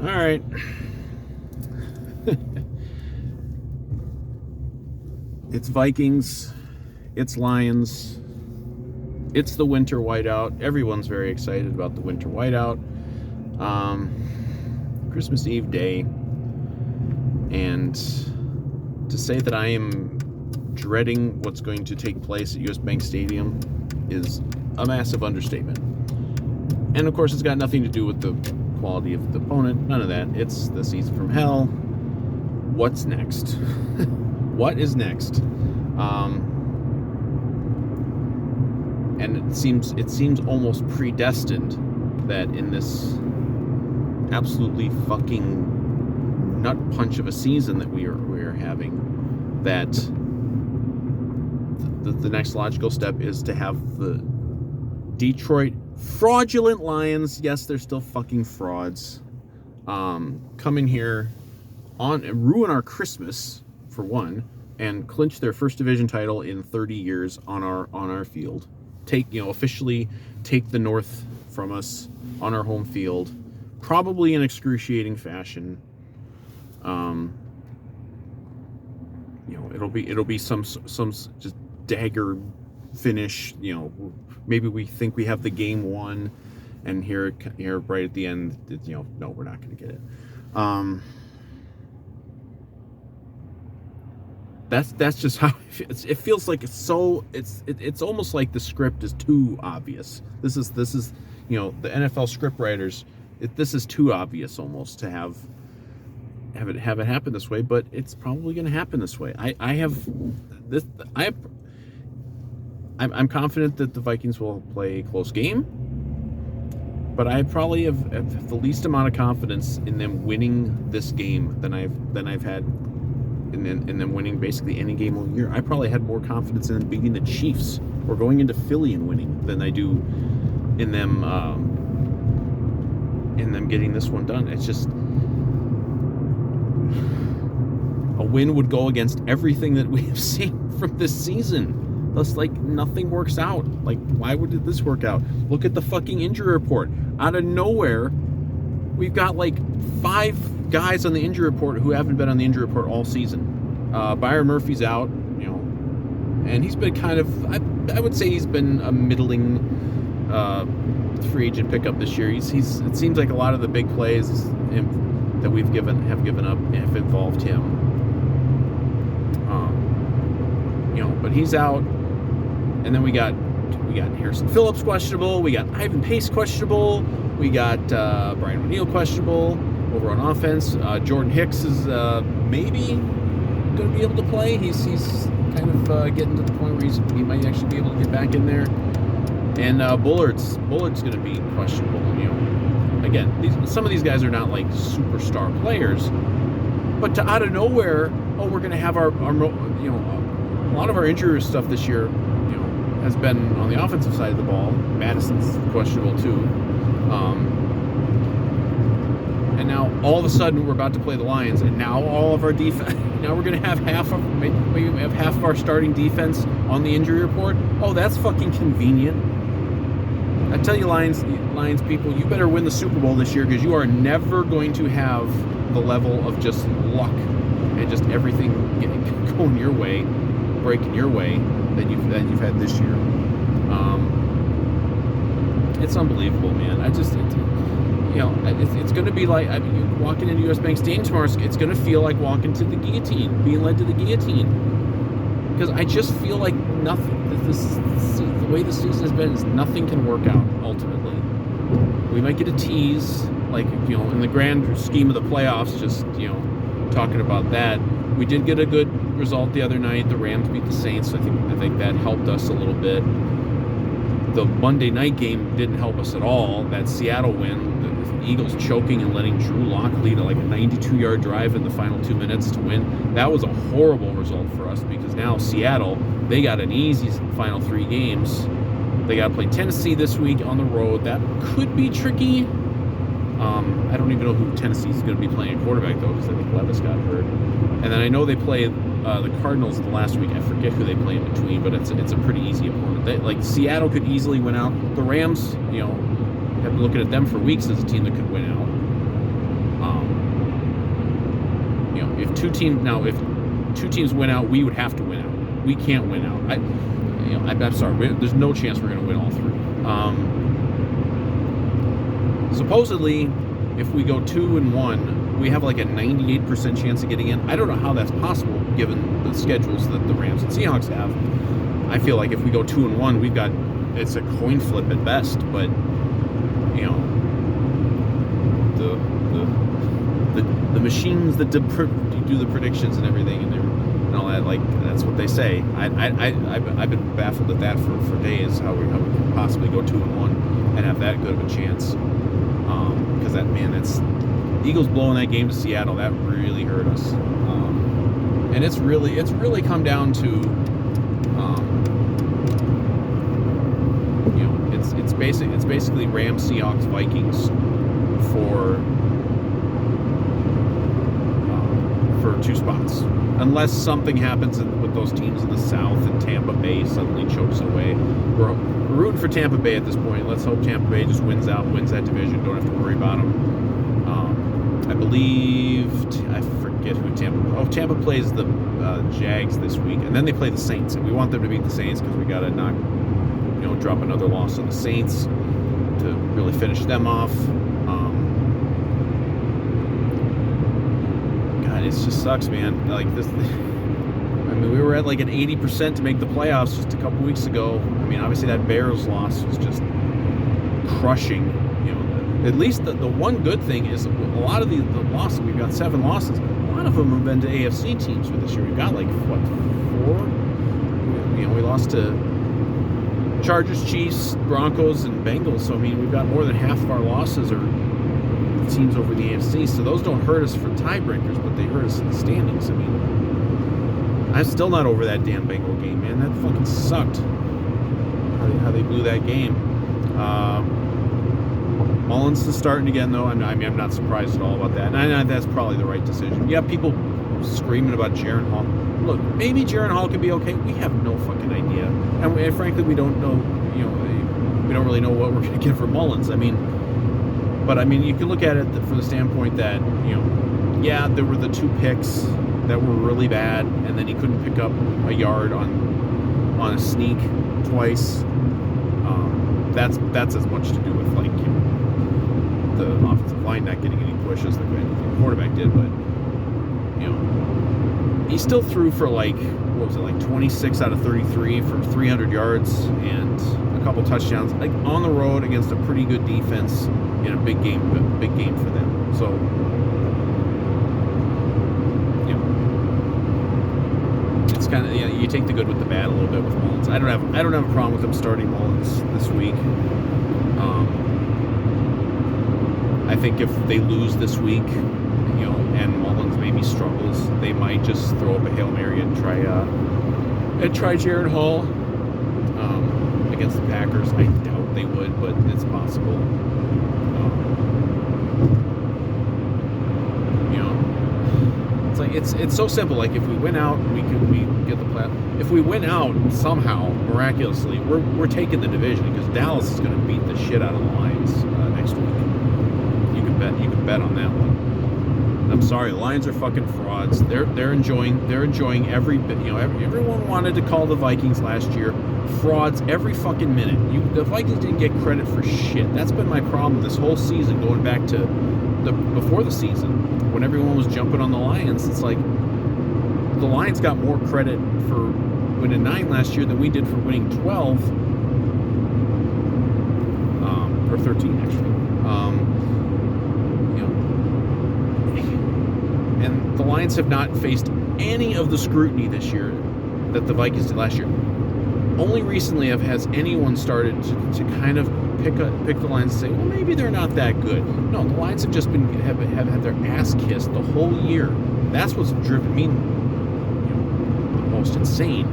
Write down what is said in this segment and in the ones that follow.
All right. It's Vikings. It's Lions. It's the winter whiteout. Everyone's very excited about the winter whiteout. Christmas Eve day. And to say that I am dreading what's going to take place at US Bank Stadium is a massive understatement. And of course, it's got nothing to do with the quality of the opponent. None of that. It's the season from hell. What's next? What is next? And it seems almost predestined that in this absolutely fucking nut punch of a season that we are having, that the next logical step is to have the Detroit fraudulent Lions, yes, they're still fucking frauds, come in here and ruin our Christmas, for one, and clinch their first division title in 30 years on our field. Officially take the North from us on our home field, probably in excruciating fashion. It'll be some just dagger finish. Maybe we think we have the game won, and here right at the end, no, we're not going to get it. That's just how it feels. Like it's almost like the script is too obvious. This is the NFL script writers. This is too obvious almost to have it happen this way, but it's probably going to happen this way. I'm confident that the Vikings will play a close game, but I probably have the least amount of confidence in them winning this game than I've had in them winning basically any game all year. I probably had more confidence in them beating the Chiefs or going into Philly and winning than I do in them getting this one done. It's just a win would go against everything that we have seen from this season. Thus, nothing works out. Why would this work out? Look at the fucking injury report. Out of nowhere, we've got 5 guys on the injury report who haven't been on the injury report all season. Byron Murphy's out, and he's been kind of, I would say he's been a middling free agent pickup this year. It seems like a lot of the big plays that have given up have involved him. But he's out, and then we got Harrison Phillips questionable. We got Ivan Pace questionable. We got Brian O'Neill questionable over on offense. Jordan Hicks is maybe going to be able to play. He's kind of getting to the point where he might actually be able to get back in there. And Bullard's going to be questionable. Again, some of these guys are not superstar players, but out of nowhere, we're going to have our a lot of our injury stuff this year, has been on the offensive side of the ball. Madison's questionable too. And now all of a sudden we're about to play the Lions, and now all of our defense. Now we're going to have half of our starting defense on the injury report. Oh, that's fucking convenient. I tell you, Lions people, you better win the Super Bowl this year, because you are never going to have the level of just luck and just everything going your way, breaking your way that you've had this year. It's unbelievable, man. It's going to be walking into US Bank Stadium tomorrow. It's going to feel like walking to the guillotine, being led to the guillotine. Because I just feel like nothing. The way the season has been is nothing can work out ultimately. We might get a tease, in the grand scheme of the playoffs. Just talking about that, we did get a good result the other night. The Rams beat the Saints. I think that helped us a little bit. The Monday night game didn't help us at all. That Seattle win, the Eagles choking and letting Drew Lock lead a 92-yard drive in the final 2 minutes to win. That was a horrible result for us, because now Seattle, they got an easy final 3 games. They got to play Tennessee this week on the road. That could be tricky. I don't even know who Tennessee is going to be playing at quarterback, though, because I think Levis got hurt. And then I know they play the Cardinals the last week. I forget who they play in between, but it's a pretty easy opponent. Seattle could easily win out. The Rams, have been looking at them for weeks as a team that could win out. two teams now. If two teams win out, we would have to win out. We can't win out. I'm sorry. There's no chance we're going to win all three. Supposedly, if we go 2-1, we have like a 98% chance of getting in. I don't know how that's possible given the schedules that the Rams and Seahawks have. I feel like if we go 2-1, it's a coin flip at best. But the machines that do the predictions and everything and all that, like, that's what they say. I've been baffled at that for days, how we could possibly go 2-1 and have that good of a chance. Because that's Eagles blowing that game to Seattle, that really hurt us. And it's really come down to it's basically Rams, Seahawks, Vikings for 2 spots, unless something happens with those teams in the South and Tampa Bay suddenly chokes away. We're rooting for Tampa Bay at this point. Let's hope Tampa Bay just wins that division. Don't have to worry about them. I believe I forget who Tampa plays the Jags this week, and then they play the Saints, and we want them to beat the Saints because we got to drop another loss on the Saints to really finish them off. It just sucks, man. Like this, we were at like an 80% to make the playoffs just a couple weeks ago. Obviously that Bears loss was just crushing. At least the one good thing is a lot of the losses, we've got 7 losses. A lot of them have been to AFC teams for this year. We've got like 4. We lost to Chargers, Chiefs, Broncos, and Bengals. So we've got more than half of our losses are teams over the AFC, so those don't hurt us for tiebreakers, but they hurt us in the standings. I'm still not over that damn Bengal game, man. That fucking sucked. How they blew that game. Mullins is starting again, though. I'm not surprised at all about that. And that's probably the right decision. You have people screaming about Jaren Hall. Look, maybe Jaren Hall could be okay. We have no fucking idea, and frankly, we don't know. We don't really know what we're going to get for Mullins. But you can look at it from the standpoint that, there were the 2 picks that were really bad, and then he couldn't pick up a yard on a sneak twice. That's as much to do with the offensive line not getting any push as the quarterback did. But he still threw for 26 out of 33 for 300 yards and a couple touchdowns, on the road against a pretty good defense in a big game for them. So, it's kind of, you take the good with the bad a little bit with Mullins. I don't have a problem with them starting Mullins this week. I think if they lose this week, and Mullins maybe struggles, they might just throw up a Hail Mary and try Jaren Hall against the Packers. I doubt they would, but it's possible. It's so simple. Like, if we win out, we get the play. If we win out somehow, miraculously, we're taking the division, because Dallas is going to beat the shit out of the Lions next week. You can bet on that one. I'm sorry, the Lions are fucking frauds. They're enjoying every bit. Everyone wanted to call the Vikings last year frauds every fucking minute. The Vikings didn't get credit for shit. That's been my problem this whole season, going back to before the season, when everyone was jumping on the Lions. It's like the Lions got more credit for winning 9 last year than we did for winning 12, or 13 actually. And the Lions have not faced any of the scrutiny this year that the Vikings did last year. Only recently has anyone started to kind of pick the Lions and say, well, maybe they're not that good. No, the Lions have just have had their ass kissed the whole year. That's what's driven me the most insane.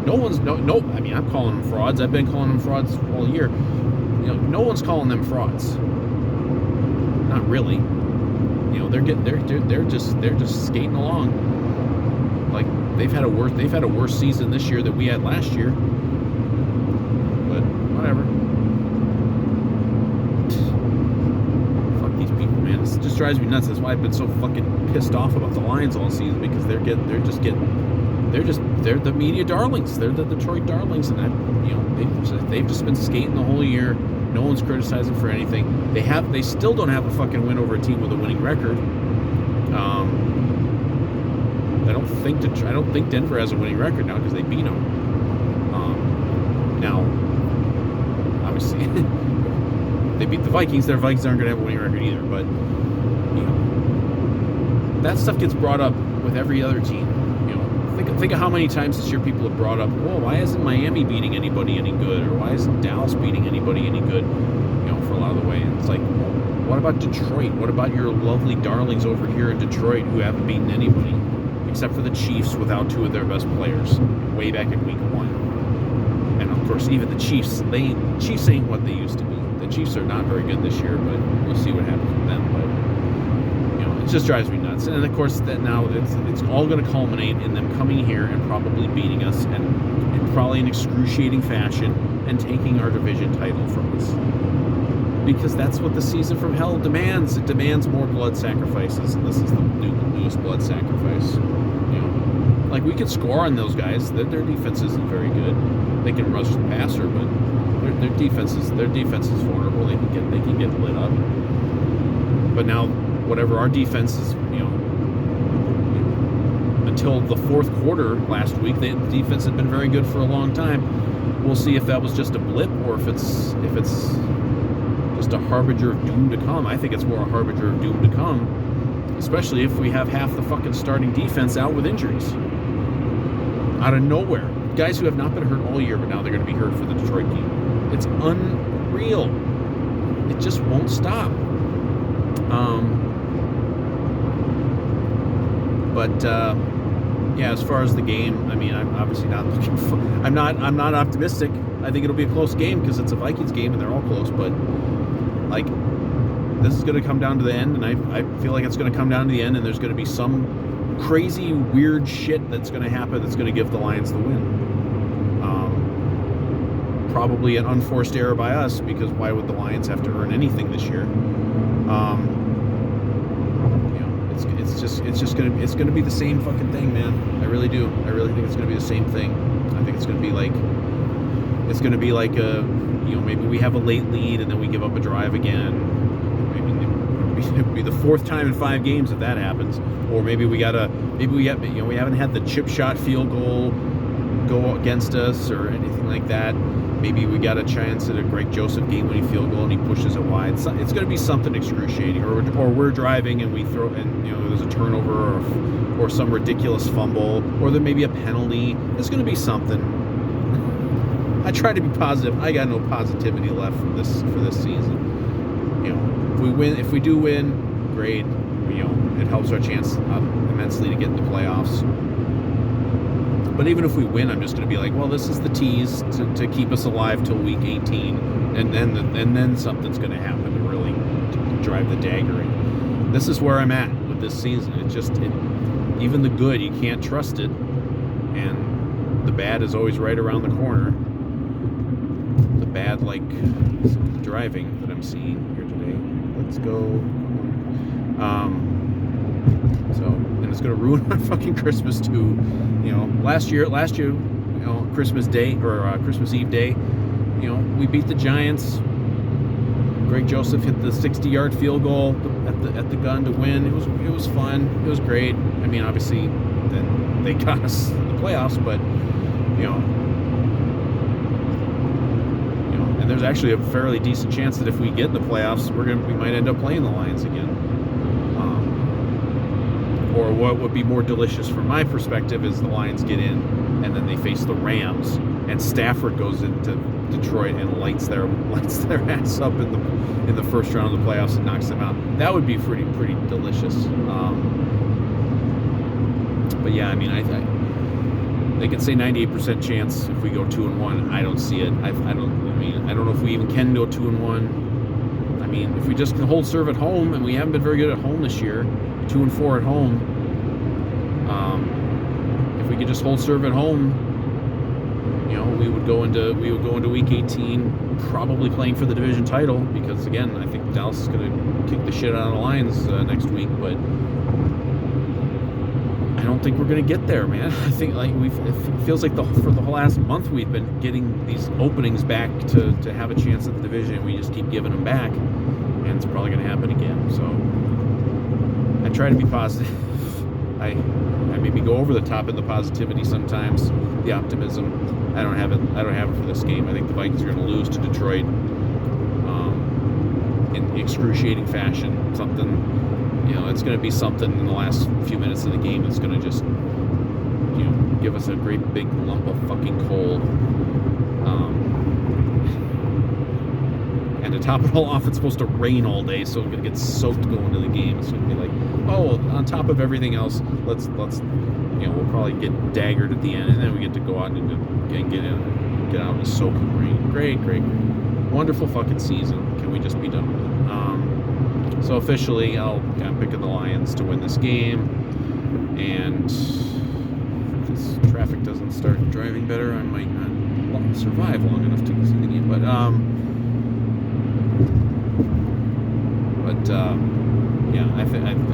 I'm calling them frauds. I've been calling them frauds all year. No one's calling them frauds. Not really. They're just skating along. Like, they've had a worse season this year than we had last year. But whatever. Fuck these people, man. It's just just drives me nuts. That's why I've been so fucking pissed off about the Lions all season, because they're the media darlings. They're the Detroit darlings, and they've just been skating the whole year. No one's criticizing for anything. They still don't have a fucking win over a team with a winning record. I don't think Denver has a winning record now because they beat them. Now, obviously, they beat the Vikings. Their Vikings aren't going to have a winning record either. But that stuff gets brought up with every other team. Think of how many times this year people have brought up, "Whoa, why isn't Miami beating anybody any good? Or why isn't Dallas beating anybody any good?" For a lot of the way. And it's like, what about Detroit? What about your lovely darlings over here in Detroit who haven't beaten anybody? Except for the Chiefs without two of their best players way back in week 1. And of course, even the Chiefs ain't what they used to be. The Chiefs are not very good this year, but we'll see what happens with them. But it just drives me nuts. And of course, that now it's all going to culminate in them coming here and probably beating us, and probably in excruciating fashion, and taking our division title from us. Because that's what the season from hell demands. It demands more blood sacrifices, and this is the newest blood sacrifice. Like, we could score on those guys. Their defense isn't very good. They can rush the passer, but their defense is vulnerable. They can get lit up. But now, whatever our defense is, until the fourth quarter last week, the defense had been very good for a long time. We'll see if that was just a blip, or if it's just a harbinger of doom to come. I think it's more a harbinger of doom to come, especially if we have half the fucking starting defense out with injuries out of nowhere. Guys who have not been hurt all year, but now they're going to be hurt for the Detroit game. It's unreal. It just won't stop. Yeah, as far as the game, I mean, I'm obviously not looking for. I'm not optimistic. I think it'll be a close game because it's a Vikings game and they're all close. But like, this is going to come down to the end, and I feel like it's going to come down to the end, and there's going to be some crazy, weird shit that's going to happen that's going to give the Lions the win. Probably an unforced error by us, because why would the Lions have to earn anything this year? It's gonna be the same fucking thing, man. I really do. I really think it's gonna be the same thing. I think it's gonna be like maybe we have a late lead and then we give up a drive again. Maybe it'll be the fourth time in 5 games if that happens. Or maybe we haven't had the chip shot field goal go against us or anything like that. Maybe we got a chance at a Greg Joseph game-winning field goal and he pushes it wide. It's going to be something excruciating, or we're driving and we throw, and there's a turnover or some ridiculous fumble, or there may be a penalty. It's going to be something. I try to be positive. I got no positivity left for this season. If we do win, great. It helps our chance immensely to get in the playoffs. But even if we win, I'm just going to be like, well, this is the tease to keep us alive till week 18, and then something's going to happen to really drive the dagger in. This is where I'm at with this season. Even the good, you can't trust it, and the bad is always right around the corner. The bad, like the driving that I'm seeing here today. Let's go. And it's going to ruin my fucking Christmas too. Last year, Christmas Day or Christmas Eve day, we beat the Giants. Greg Joseph hit the 60-yard field goal at the gun to win. It was fun. It was great. I mean, obviously, then they got us in the playoffs, but and there's actually a fairly decent chance that if we get in the playoffs, we might end up playing the Lions again. Or what would be more delicious from my perspective is the Lions get in and then they face the Rams and Stafford goes into Detroit and lights their ass up in the first round of the playoffs and knocks them out. That would be pretty delicious. But yeah, I mean, they can say 98% chance if we go 2-1. I don't see it. I don't know if we even can go 2-1. I mean, if we just can hold serve at home, and we haven't been very good at home this year, 2-4 at home. If we could just hold serve at home, we would go into week 18 probably playing for the division title, because again, I think Dallas is going to kick the shit out of the Lions next week, but I don't think we're going to get there, man. I think it feels like for the whole last month we've been getting these openings back to have a chance at the division. We just keep giving them back, and it's probably going to happen again. So I try to be positive. I maybe go over the top in the positivity sometimes, the optimism. I don't have it for this game. I think the Vikings are going to lose to Detroit in excruciating fashion. It's going to be something in the last few minutes of the game that's going to just, give us a great big lump of fucking coal. And to top it all off, it's supposed to rain all day, so we're going to get soaked going to the game. It's going to be like, oh, on top of everything else, let's we'll probably get daggered at the end, and then we get to go out and get out in the soaking rain. Great. Wonderful fucking season. Can we just be done with it? So officially, I'm picking the Lions to win this game, and if this traffic doesn't start driving better, I might not survive long enough to see the game. But yeah, I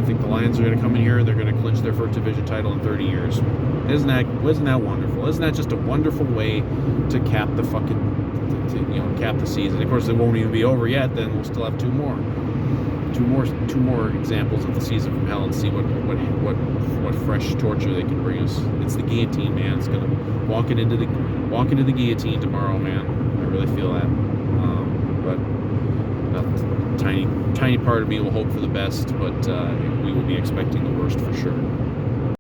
think the Lions are going to come in here. They're going to clinch their first division title in 30 years. Isn't that wonderful? Isn't that just a wonderful way to cap the cap the season? Of course, it won't even be over yet. Then we'll still have two more examples of the season from hell, and see what fresh torture they can bring us. It's the guillotine, man. It's gonna walk into the guillotine tomorrow, man. I really feel that. But a tiny part of me will hope for the best, but we will be expecting the worst for sure.